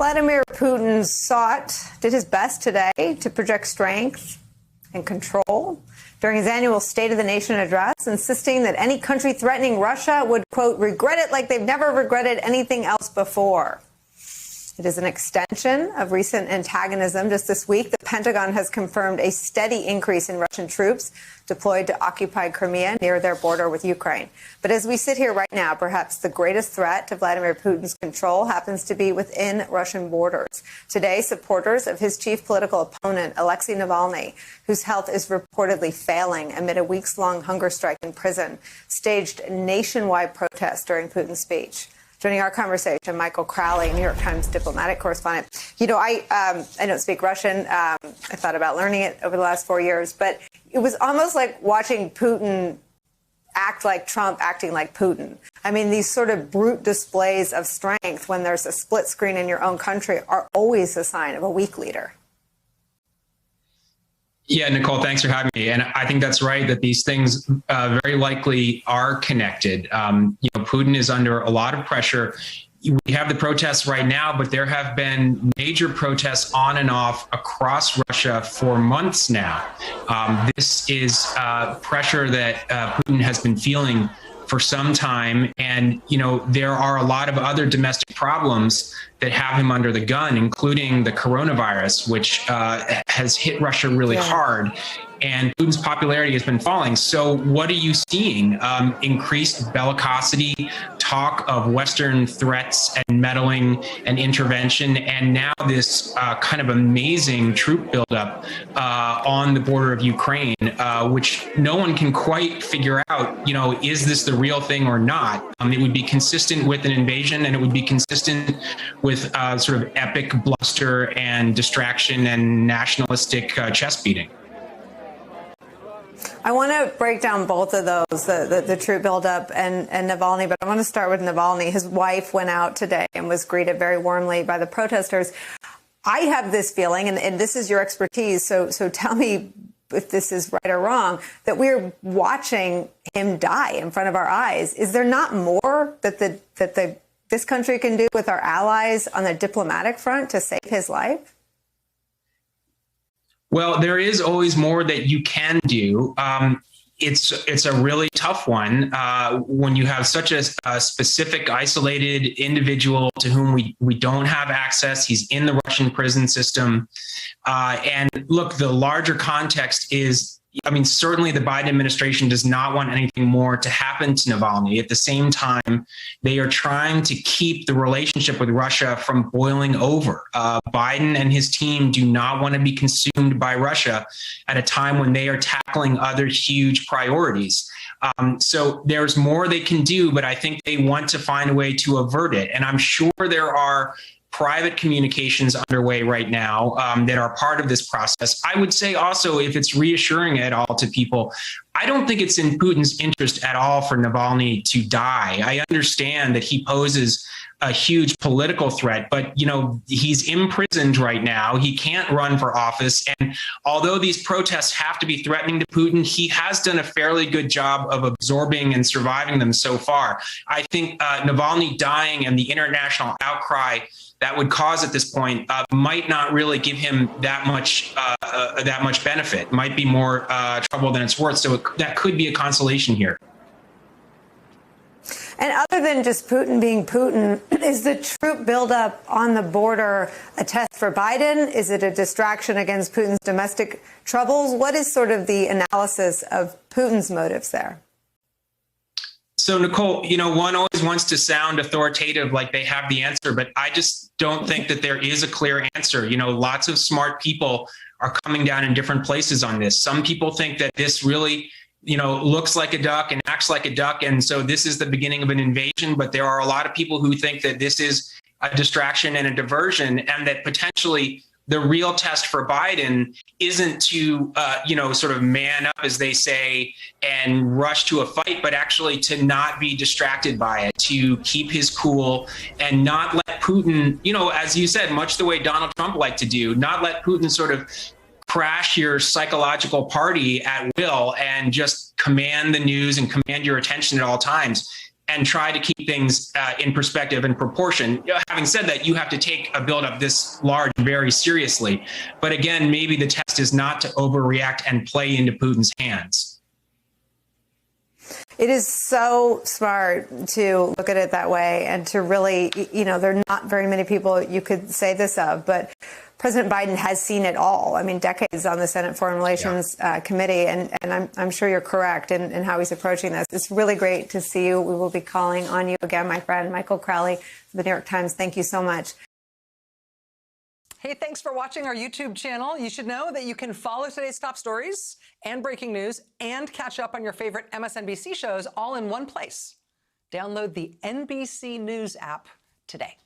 Vladimir Putin did his best today to project strength and control during his annual State of the Nation address, insisting that any country threatening Russia would, quote, regret it like they've never regretted anything else before. It is an extension of recent antagonism. Just this week, the Pentagon has confirmed a steady increase in Russian troops deployed to occupy Crimea near their border with Ukraine. But as we sit here right now, perhaps the greatest threat to Vladimir Putin's control happens to be within Russian borders. Today, supporters of his chief political opponent, Alexei Navalny, whose health is reportedly failing amid a weeks-long hunger strike in prison, staged nationwide protests during Putin's speech. Joining our conversation, Michael Crowley, New York Times diplomatic correspondent. You know, I don't speak Russian. I thought about learning it over the last 4 years, but it was almost like watching Putin act like Trump acting like Putin. I mean, these sort of brute displays of strength when there's a split screen in your own country are always a sign of a weak leader. Yeah, Nicole, thanks for having me. And I think that's right, that these things very likely are connected. Putin is under a lot of pressure. We have the protests right now, but there have been major protests on and off across Russia for months now. This is pressure that Putin has been feeling for some time. And, there are a lot of other domestic problems that have him under the gun, including the coronavirus, which has hit Russia really hard. And Putin's popularity has been falling. So what are you seeing? Increased bellicosity, talk of Western threats and meddling and intervention, and now this kind of amazing troop buildup on the border of Ukraine, which no one can quite figure out, is this the real thing or not? It would be consistent with an invasion, and it would be consistent with sort of epic bluster and distraction and nationalistic chest beating. I want to break down both of those, the troop buildup and Navalny, but I want to start with Navalny. His wife went out today and was greeted very warmly by the protesters. I have this feeling, and this is your expertise, so tell me if this is right or wrong, that we're watching him die in front of our eyes. Is there not more that this country can do with our allies on the diplomatic front to save his life? Well, there is always more that you can do. It's a really tough one when you have such a specific, isolated individual to whom we don't have access. He's in the Russian prison system. And look, the larger context is, certainly the Biden administration does not want anything more to happen to Navalny. At the same time, they are trying to keep the relationship with Russia from boiling over. Biden and his team do not want to be consumed by Russia at a time when they are tackling other huge priorities. So there's more they can do, but I think they want to find a way to avert it. And I'm sure there are private communications underway right now that are part of this process. I would say also, if it's reassuring at all to people, I don't think it's in Putin's interest at all for Navalny to die. I understand that he poses a huge political threat, but, he's imprisoned right now. He can't run for office. And although these protests have to be threatening to Putin, he has done a fairly good job of absorbing and surviving them so far. I think Navalny dying and the international outcry that would cause at this point might not really give him that much benefit. Might be more trouble than it's worth. So that could be a consolation here. And other than just Putin being Putin, is the troop buildup on the border a test for Biden? Is it a distraction against Putin's domestic troubles? What is sort of the analysis of Putin's motives there? So, Nicole, one always wants to sound authoritative, like they have the answer, but I just don't think that there is a clear answer. Lots of smart people are coming down in different places on this. Some people think that this really looks like a duck and acts like a duck. And so this is the beginning of an invasion. But there are a lot of people who think that this is a distraction and a diversion, and that potentially the real test for Biden isn't to, sort of man up, as they say, and rush to a fight, but actually to not be distracted by it, to keep his cool and not let Putin, as you said, much the way Donald Trump liked to do, not let Putin sort of crash your psychological party at will and just command the news and command your attention at all times. and try to keep things in perspective and proportion. Having said that, you have to take a buildup this large very seriously. But again, maybe the test is not to overreact and play into Putin's hands. It is so smart to look at it that way and to really, there are not very many people you could say this of, but President Biden has seen it all. I mean, decades on the Senate Foreign Relations Committee, and I'm sure you're correct in how he's approaching this. It's really great to see you. We will be calling on you again, my friend. Michael Crowley for the New York Times. Thank you so much. Hey, thanks for watching our YouTube channel. You should know that you can follow today's top stories and breaking news and catch up on your favorite MSNBC shows all in one place. Download the NBC News app today.